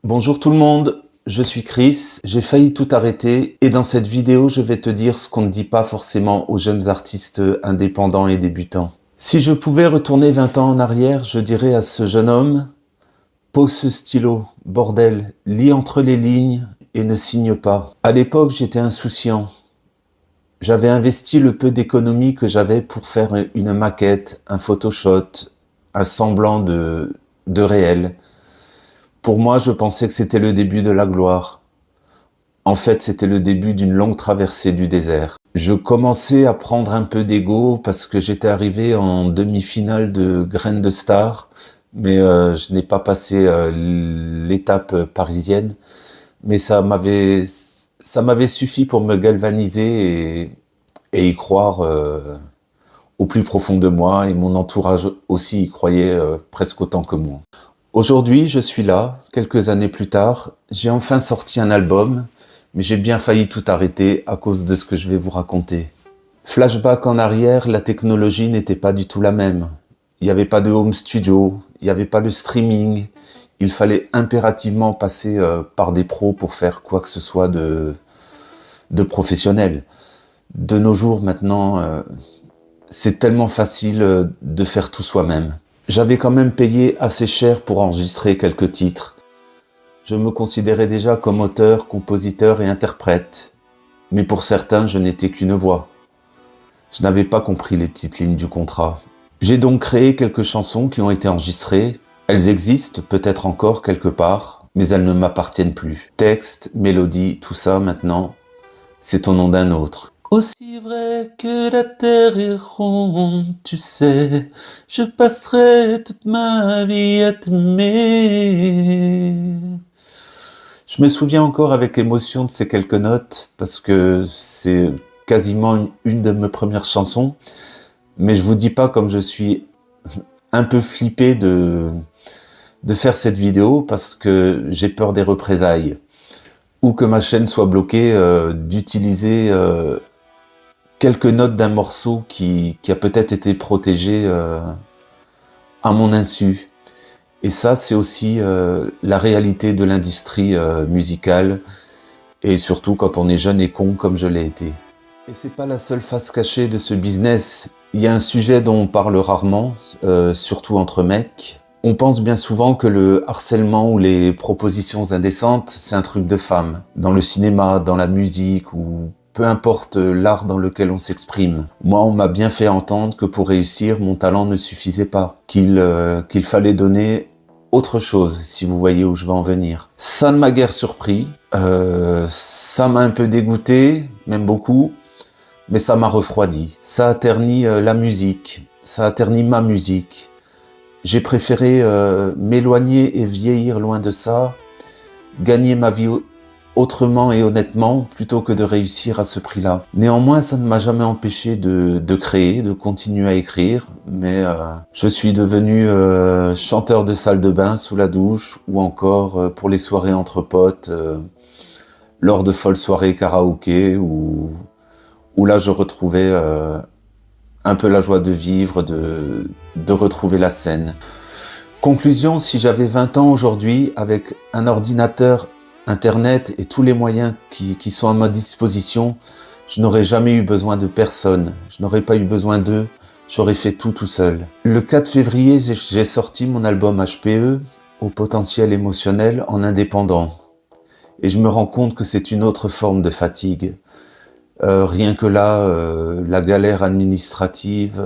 Bonjour tout le monde, je suis Chris, j'ai failli tout arrêter et dans cette vidéo je vais te dire ce qu'on ne dit pas forcément aux jeunes artistes indépendants et débutants. Si je pouvais retourner 20 ans en arrière, je dirais à ce jeune homme: pose ce stylo, bordel, lis entre les lignes et ne signe pas. À l'époque j'étais insouciant. J'avais investi le peu d'économie que j'avais pour faire une maquette, un photoshop, un semblant de réel. Pour moi, je pensais que c'était le début de la gloire. En fait, c'était le début d'une longue traversée du désert. Je commençais à prendre un peu d'ego parce que j'étais arrivé en demi-finale de Graines de Star, mais je n'ai pas passé l'étape parisienne. Mais ça m'avait suffi pour me galvaniser et y croire au plus profond de moi, et mon entourage aussi y croyait presque autant que moi. Aujourd'hui, je suis là, quelques années plus tard, j'ai enfin sorti un album, mais j'ai bien failli tout arrêter à cause de ce que je vais vous raconter. Flashback en arrière, la technologie n'était pas du tout la même. Il n'y avait pas de home studio, il n'y avait pas le streaming, il fallait impérativement passer par des pros pour faire quoi que ce soit de professionnel. De nos jours maintenant, c'est tellement facile de faire tout soi-même. J'avais quand même payé assez cher pour enregistrer quelques titres. Je me considérais déjà comme auteur, compositeur et interprète. Mais pour certains, je n'étais qu'une voix. Je n'avais pas compris les petites lignes du contrat. J'ai donc créé quelques chansons qui ont été enregistrées. Elles existent peut-être encore quelque part, mais elles ne m'appartiennent plus. Texte, mélodie, tout ça maintenant, c'est au nom d'un autre. Aussi vrai que la terre est ronde, tu sais, je passerai toute ma vie à t'aimer. Je me souviens encore avec émotion de ces quelques notes, parce que c'est quasiment une de mes premières chansons, mais je vous dis pas comme je suis un peu flippé de faire cette vidéo, parce que j'ai peur des représailles, ou que ma chaîne soit bloquée d'utiliser quelques notes d'un morceau qui a peut-être été protégé à mon insu. Et ça, c'est aussi la réalité de l'industrie musicale, et surtout quand on est jeune et con comme je l'ai été. Et c'est pas la seule face cachée de ce business. Il y a un sujet dont on parle rarement, surtout entre mecs. On pense bien souvent que le harcèlement ou les propositions indécentes, c'est un truc de femme. Dans le cinéma, dans la musique, ou peu importe l'art dans lequel on s'exprime. Moi, on m'a bien fait entendre que pour réussir, mon talent ne suffisait pas. Qu'il fallait donner autre chose, si vous voyez où je veux en venir. Ça ne m'a guère surpris. Ça m'a un peu dégoûté, même beaucoup. Mais ça m'a refroidi. Ça a terni la musique. Ça a terni ma musique. J'ai préféré m'éloigner et vieillir loin de ça, gagner ma vie autrement et honnêtement, plutôt que de réussir à ce prix-là. Néanmoins, ça ne m'a jamais empêché de créer, de continuer à écrire, mais je suis devenu chanteur de salle de bain sous la douche, ou encore pour les soirées entre potes, lors de folles soirées karaoké, où là je retrouvais un peu la joie de vivre, de retrouver la scène. Conclusion, si j'avais 20 ans aujourd'hui, avec un ordinateur, Internet et tous les moyens qui sont à ma disposition, je n'aurais jamais eu besoin de personne, je n'aurais pas eu besoin d'eux, j'aurais fait tout seul. Le 4 février, j'ai sorti mon album HPE, au potentiel émotionnel, en indépendant. Et je me rends compte que c'est une autre forme de fatigue. Rien que là, la galère administrative,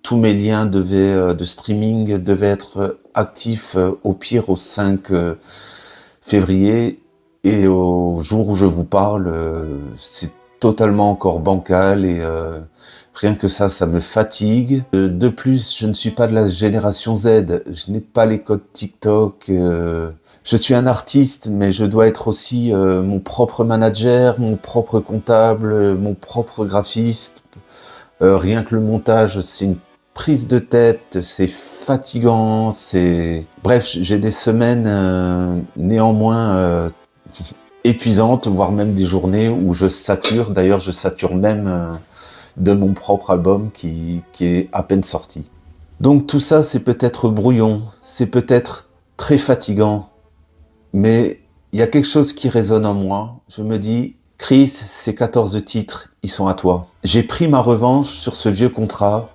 tous mes liens de streaming devaient être actifs au pire au 5 février, et au jour où je vous parle, c'est totalement encore bancal, et rien que ça me fatigue. De plus, je ne suis pas de la génération Z, je n'ai pas les codes TikTok. Je suis un artiste, mais je dois être aussi mon propre manager, mon propre comptable, mon propre graphiste. Rien que le montage, c'est une prise de tête, c'est fatigant, c'est... Bref, j'ai des semaines néanmoins épuisantes, voire même des journées où je sature. D'ailleurs, je sature même de mon propre album qui est à peine sorti. Donc tout ça, c'est peut-être brouillon, c'est peut-être très fatigant, Mais il y a quelque chose qui résonne en moi. Je me dis, Chris, ces 14 titres, ils sont à toi. J'ai pris ma revanche sur ce vieux contrat.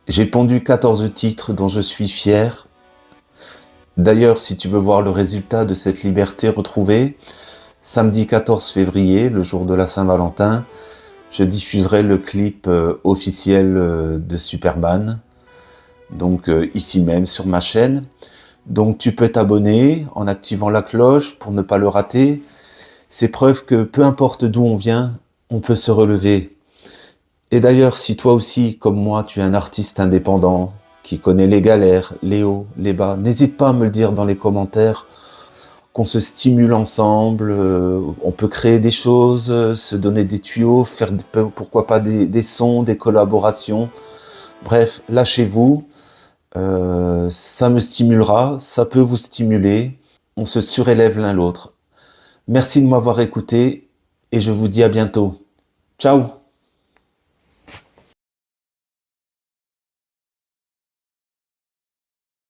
J'ai pondu 14 titres dont je suis fier. D'ailleurs, si tu veux voir le résultat de cette liberté retrouvée, samedi 14 février, le jour de la Saint-Valentin, je diffuserai le clip officiel de Superman, donc ici même sur ma chaîne. Donc tu peux t'abonner en activant la cloche pour ne pas le rater. C'est preuve que peu importe d'où on vient, on peut se relever. Et d'ailleurs, si toi aussi, comme moi, tu es un artiste indépendant, qui connaît les galères, les hauts, les bas, n'hésite pas à me le dire dans les commentaires, qu'on se stimule ensemble, on peut créer des choses, se donner des tuyaux, faire pourquoi pas des sons, des collaborations. Bref, lâchez-vous, ça me stimulera, ça peut vous stimuler, on se surélève l'un l'autre. Merci de m'avoir écouté et je vous dis à bientôt. Ciao!